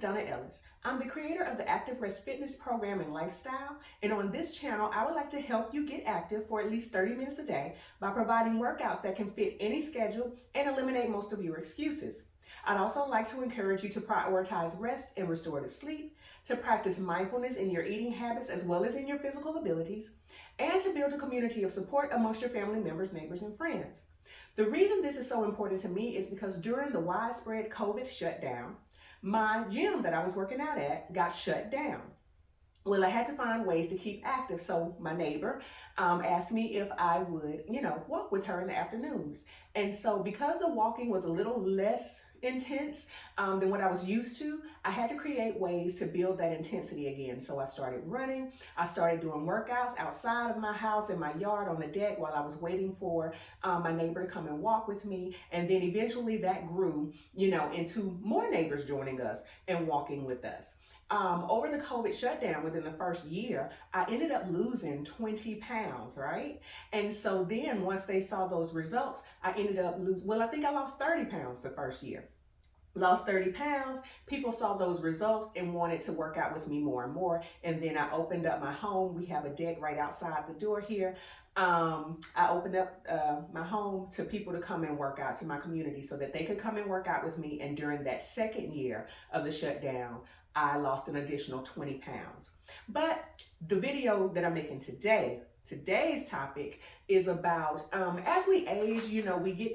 Donna Ellis. I'm the creator of the Active Rest Fitness Program and Lifestyle, and on this channel, I would like to help you get active for at least 30 minutes a day by providing workouts that can fit any schedule and eliminate most of your excuses. I'd also like to encourage you to prioritize rest and restorative sleep, to practice mindfulness in your eating habits as well as in your physical abilities, and to build a community of support amongst your family members, neighbors, and friends. The reason this is so important to me is because during the widespread COVID shutdown, my gym that I was working out at got shut down. Well, I had to find ways to keep active. So my neighbor asked me if I would, walk with her in the afternoons. And so because the walking was a little less intense than what I was used to, I had to create ways to build that intensity again. So I started running. I started doing workouts outside of my house, in my yard, on the deck, while I was waiting for my neighbor to come and walk with me. And then eventually that grew, into more neighbors joining us and walking with us. Over the COVID shutdown within the first year, I ended up losing 20 pounds, right? And so then once they saw those results, I ended up I think I lost 30 pounds the first year. Lost 30 pounds, people saw those results and wanted to work out with me more and more. And then I opened up my home. We have a deck right outside the door here. I opened up my home to people to come and work out, to my community, so that they could come and work out with me. And during that second year of the shutdown, I lost an additional 20 pounds. But the video that I'm making today's topic is about as we age, we get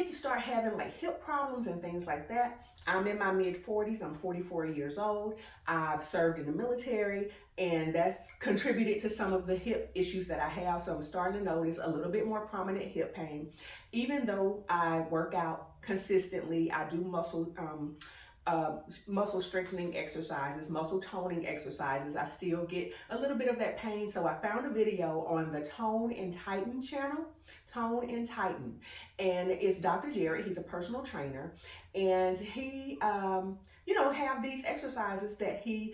to start having like hip problems and things like that. I'm in my mid-40s. I'm 44 years old. I've served in the military, and that's contributed to some of the hip issues that I have. So I'm starting to notice a little bit more prominent hip pain. Even though I work out consistently, I do muscle strengthening exercises, muscle toning exercises, I still get a little bit of that pain. So I found a video on the Tone and Tighten channel, Tone and Tighten, and it's Dr. Jared. He's a personal trainer, and he, have these exercises that he,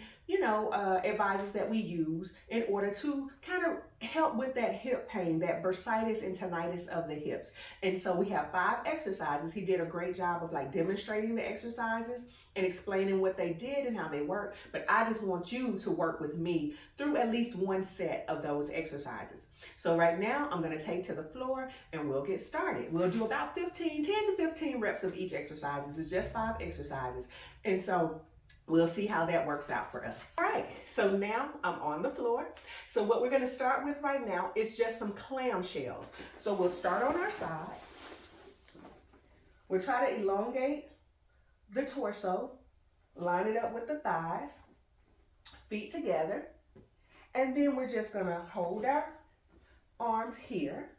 advises that we use in order to kind of help with that hip pain, that bursitis and tinnitus of the hips. And so we have 5 exercises. He did a great job of like demonstrating the exercises and explaining what they did and how they work. But I just want you to work with me through at least one set of those exercises. So right now I'm going to take to the floor and we'll get started. We'll do about 10 to 15 reps of each exercise. It's just 5 exercises. And so we'll see how that works out for us. All right, so now I'm on the floor. So what we're going to start with right now is just some clamshells. So we'll start on our side. We'll try to elongate the torso, line it up with the thighs, feet together, and then we're just going to hold our arms here,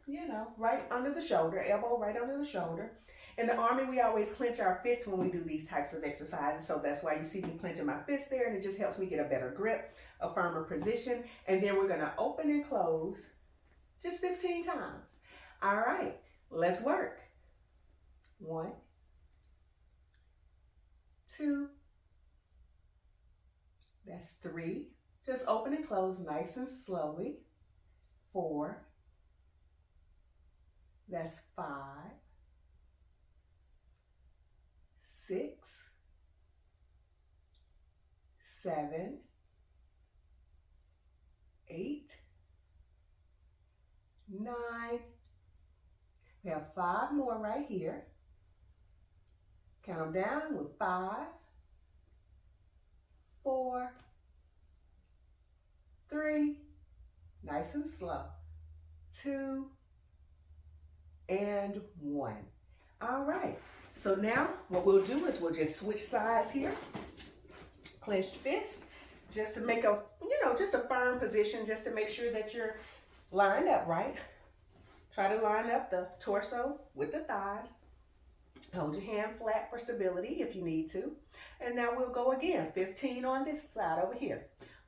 right under the shoulder, elbow right under the shoulder. In the Army, we always clench our fists when we do these types of exercises, so that's why you see me clenching my fist there, and it just helps me get a better grip, a firmer position. And then we're going to open and close just 15 times. All right, let's work. 1, 2, that's 3. Just open and close nice and slowly. 4, that's 5, 6, 7, 8, 9. We have 5 more right here. Count them down with 5, 4, 3, nice and slow, 2, and 1. All right. So now what we'll do is we'll just switch sides here. Clenched fist, just to make a, just a firm position, just to make sure that you're lined up right. Try to line up the torso with the thighs. Hold your hand flat for stability if you need to. And now we'll go again. 15 on this side over here.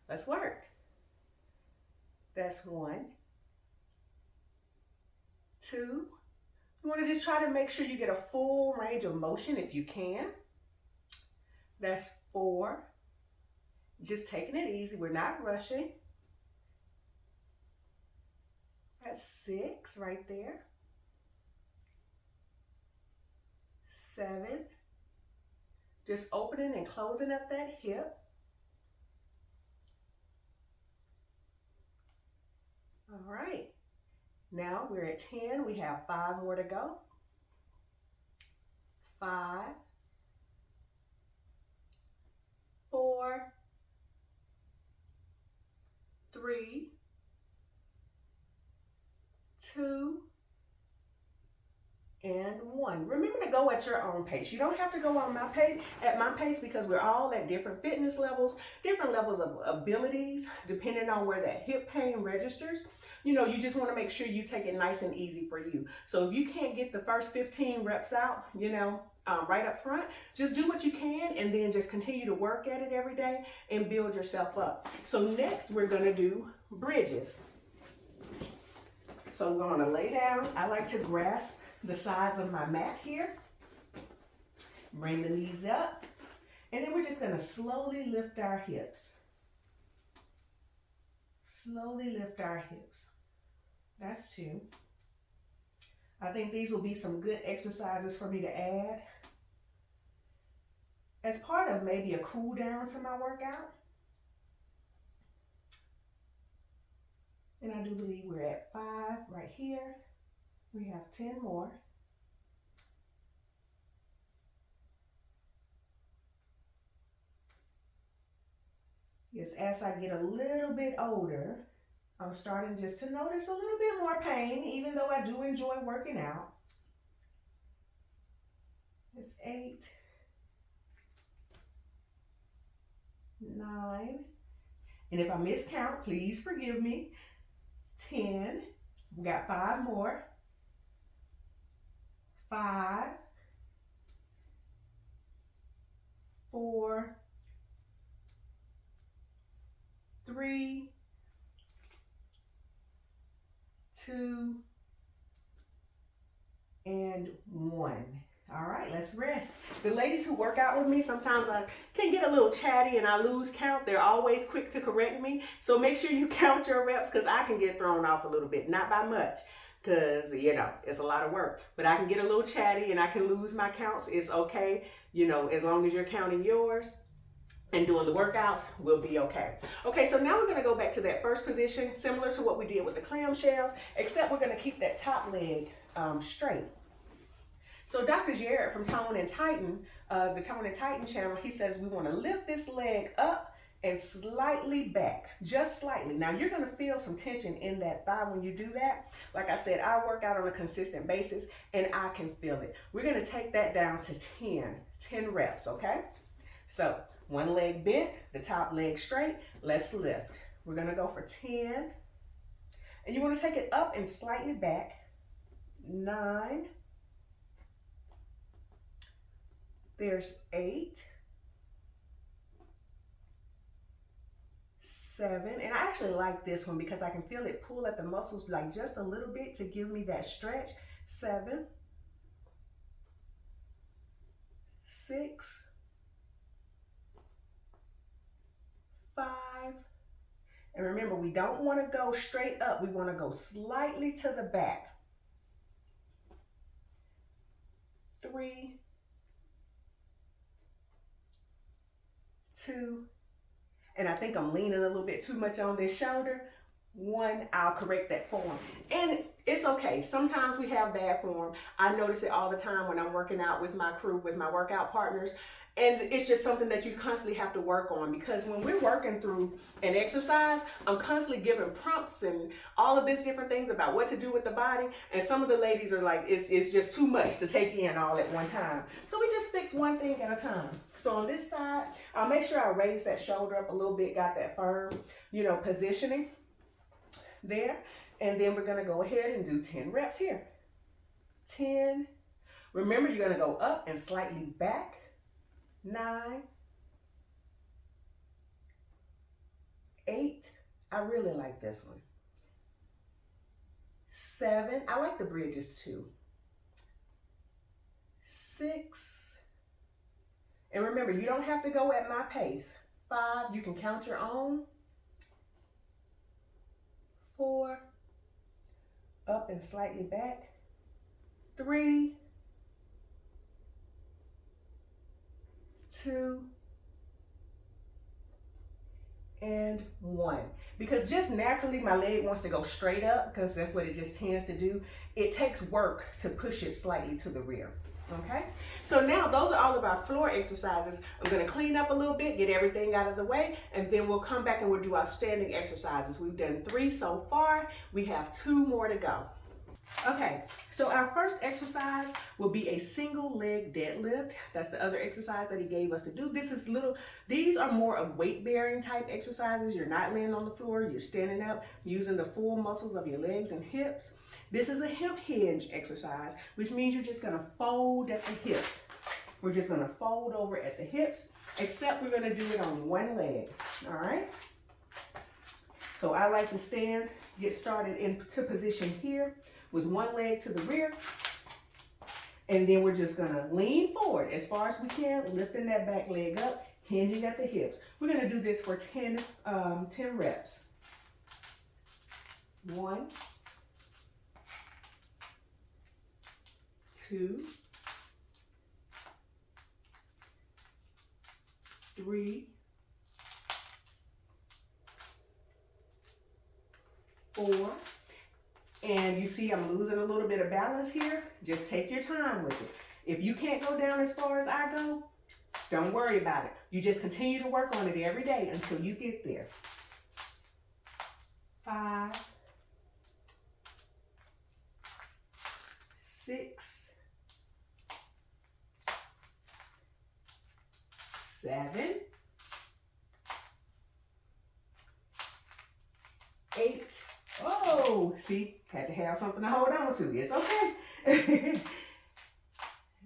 Let's work. That's 1, 2. You want to just try to make sure you get a full range of motion if you can. That's 4. Just taking it easy. We're not rushing. That's 6 right there. 7, Just opening and closing up that hip. All right. Now we're at 10. We have 5 more to go. 5, 4, 3, 2, and 1. Remember to go at your own pace. You don't have to go on my pace because we're all at different fitness levels, different levels of abilities, depending on where that hip pain registers. You just want to make sure you take it nice and easy for you. So if you can't get the first 15 reps out, right up front, just do what you can and then just continue to work at it every day and build yourself up. So next we're going to do bridges. So we're going to lay down. I like to grasp the sides of my mat here. Bring the knees up. And then we're just going to slowly lift our hips. Slowly lift our hips. That's 2. I think these will be some good exercises for me to add as part of maybe a cool down to my workout. And I do believe we're at 5 right here. We have 10 more. Yes, as I get a little bit older, I'm starting just to notice a little bit more pain, even though I do enjoy working out. It's 8, 9, and if I miscount, please forgive me. 10, we got 5 more. 5, 4, 3, 2, and 1. All right, let's rest. The ladies who work out with me, sometimes I can get a little chatty and I lose count. They're always quick to correct me. So make sure you count your reps because I can get thrown off a little bit, not by much, because, it's a lot of work. But I can get a little chatty and I can lose my counts. It's okay, as long as you're counting yours and doing the workouts, we'll be okay. Okay, so now we're going to go back to that first position, similar to what we did with the clamshells, except we're going to keep that top leg straight. So Dr. Jared from Tone and Tighten, the Tone and Tighten channel, he says we want to lift this leg up and slightly back, just slightly. Now you're going to feel some tension in that thigh when you do that. Like I said, I work out on a consistent basis and I can feel it. We're going to take that down to 10 reps, okay? So one leg bent, the top leg straight. Let's lift. We're going to go for 10. And you want to take it up and slightly back. 9. There's 8, 7, and I actually like this one because I can feel it pull at the muscles like just a little bit to give me that stretch. 7, 6, 5, and remember, we don't want to go straight up. We want to go slightly to the back. 3, 2, and I think I'm leaning a little bit too much on this shoulder. 1, I'll correct that form. And it's okay. Sometimes we have bad form. I notice it all the time when I'm working out with my crew, with my workout partners. And it's just something that you constantly have to work on, because when we're working through an exercise, I'm constantly giving prompts and all of these different things about what to do with the body. And some of the ladies are like, it's just too much to take in all at one time. So we just fix one thing at a time. So on this side, I'll make sure I raise that shoulder up a little bit, got that firm, positioning there. And then we're going to go ahead and do 10 reps here. 10. Remember, you're going to go up and slightly back. 9, 8, I really like this one. 7, I like the bridges too. 6, and remember, you don't have to go at my pace. 5, you can count your own. 4, up and slightly back. 3, 2, and 1. Because just naturally my leg wants to go straight up because that's what it just tends to do. It takes work to push it slightly to the rear. Okay, so now those are all of our floor exercises. I'm going to clean up a little bit, get everything out of the way, and then we'll come back and we'll do our standing exercises. We've done 3 so far. We have 2 more to go. Okay, so our first exercise will be a single leg deadlift. That's the other exercise that he gave us to do. These are more of weight bearing type exercises. You're not laying on the floor, you're standing up, using the full muscles of your legs and hips. This is a hip hinge exercise, which means you're just gonna fold at the hips. We're just gonna fold over at the hips, except we're gonna do it on one leg, all right? So I like to stand, get started into position here with one leg to the rear, and then we're just gonna lean forward as far as we can, lifting that back leg up, hinging at the hips. We're gonna do this for 10 reps. 1, 2, 3, 4, and you see I'm losing a little bit of balance here. Just take your time with it. If you can't go down as far as I go, don't worry about it. You just continue to work on it every day until you get there. 5, 6, 7, 8. Oh, see, had to have something to hold on to. It's okay.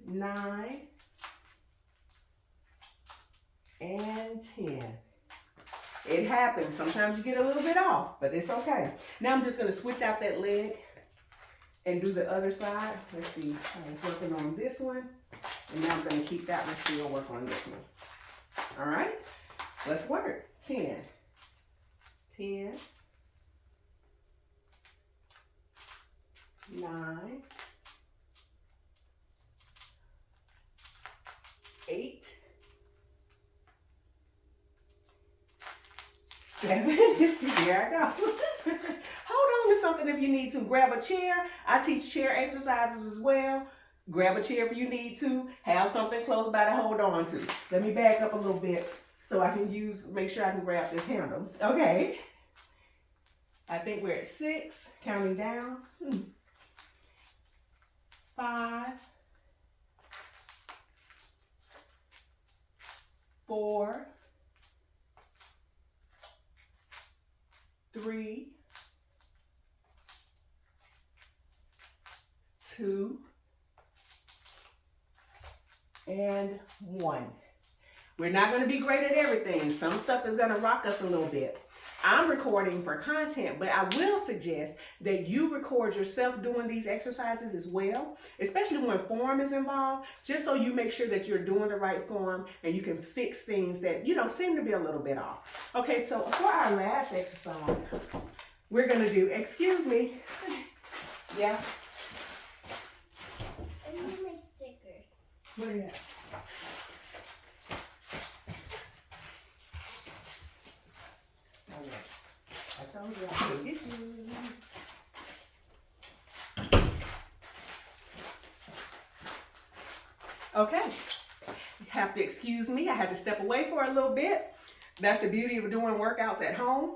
9 and 10. It happens. Sometimes you get a little bit off, but it's okay. Now I'm just going to switch out that leg and do the other side. Let's see. I was working on this one, and now I'm going to keep that one still, work on this one. All right, let's work. 10, 10, 9, 8, 7. Here I go. Hold on to something if you need to. Grab a chair. I teach chair exercises as well. Grab a chair if you need to. Have something close by to hold on to. Let me back up a little bit so I can make sure I can grab this handle. Okay. I think we're at 6, counting down. 5, 4, 3, 2, and 1. We're not going to be great at everything. Some stuff is going to rock us a little bit. I'm recording for content, but I will suggest that you record yourself doing these exercises as well, especially when form is involved, just so you make sure that you're doing the right form and you can fix things that, seem to be a little bit off. Okay, so for our last exercise, we're going to do, excuse me. Yeah. I need my stickers. Where are you at? I told you I could get you. Okay, you have to excuse me. I had to step away for a little bit. That's the beauty of doing workouts at home.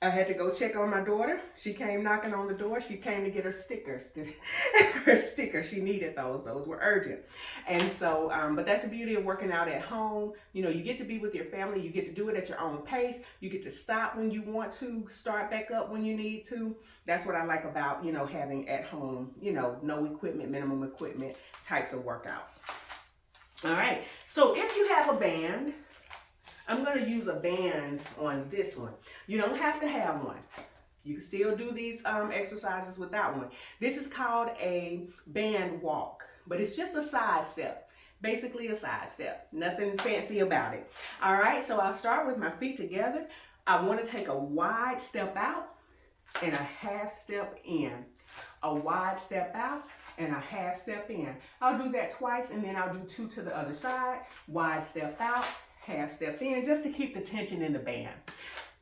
I had to go check on my daughter. She came knocking on the door. She came to get her stickers. Her stickers, she needed those. Those were urgent. And so, but that's the beauty of working out at home. You get to be with your family. You get to do it at your own pace. You get to stop when you want to, start back up when you need to. That's what I like about, having at home, no equipment, minimum equipment types of workouts. All right. So if you have a band, I'm going to use a band on this one. You don't have to have one. You can still do these exercises without one. This is called a band walk, but it's just a side step. Basically a side step. Nothing fancy about it. All right, so I'll start with my feet together. I want to take a wide step out and a half step in. a wide step out, and a half step in. I'll do that twice, and then I'll do 2 to the other side. Wide step out, half step in, just to keep the tension in the band.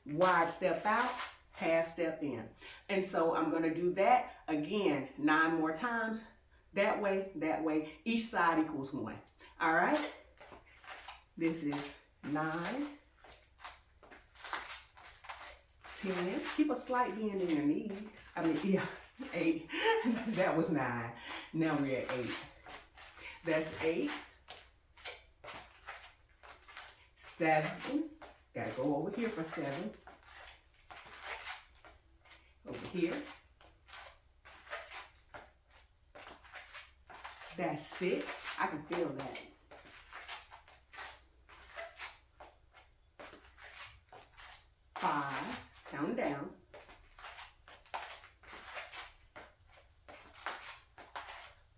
Wide step out, half step in. And so I'm gonna do that again 9 more times. That way, each side equals 1. All right? This is 9, 10. Keep a slight bend in your knees. 8. That was 9. Now we're at 8. That's 8. 7. Gotta go over here for 7. Over here. That's 6. I can feel that. 5. Count down.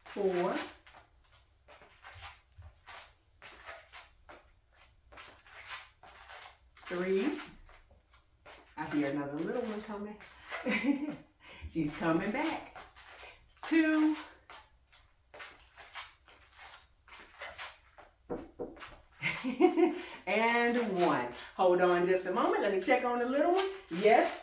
4. 3. I hear another little one coming. She's coming back. 2. And 1. Hold on just a moment. Let me check on the little one. Yes.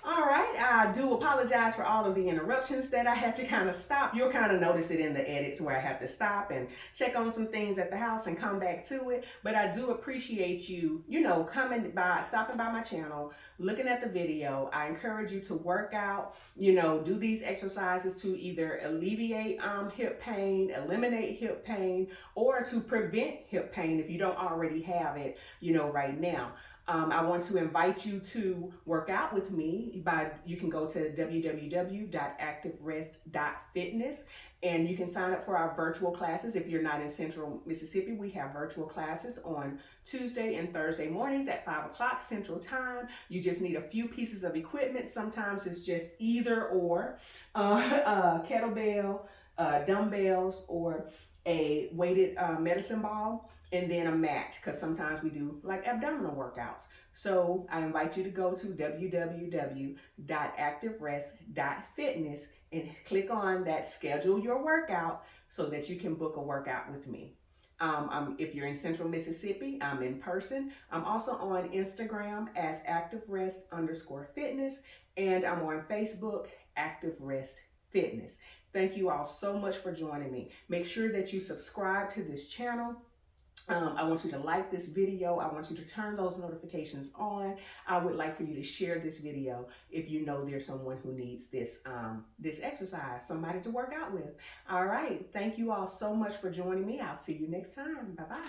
All right. I do apologize for all of the interruptions that I had to kind of stop. You'll kind of notice it in the edits where I have to stop and check on some things at the house and come back to it. But I do appreciate you, coming by, stopping by my channel, looking at the video. I encourage you to work out, do these exercises to either alleviate hip pain, eliminate hip pain, or to prevent hip pain if you don't already have it, right now. I want to invite you to work out with me you can go to www.activerest.fitness and you can sign up for our virtual classes. If you're not in Central Mississippi, we have virtual classes on Tuesday and Thursday mornings at 5 o'clock Central Time. You just need a few pieces of equipment. Sometimes it's just either or, kettlebell, dumbbells, or a weighted medicine ball, and then a mat, because sometimes we do like abdominal workouts. So I invite you to go to www.activerest.fitness and click on that schedule your workout so that you can book a workout with me. If you're in Central Mississippi, I'm in person. I'm also on Instagram as activerest_fitness, and I'm on Facebook, Active Rest Fitness. Thank you all so much for joining me. Make sure that you subscribe to this channel. I want you to like this video. I want you to turn those notifications on. I would like for you to share this video if you know there's someone who needs this exercise, somebody to work out with. All right. Thank you all so much for joining me. I'll see you next time. Bye-bye.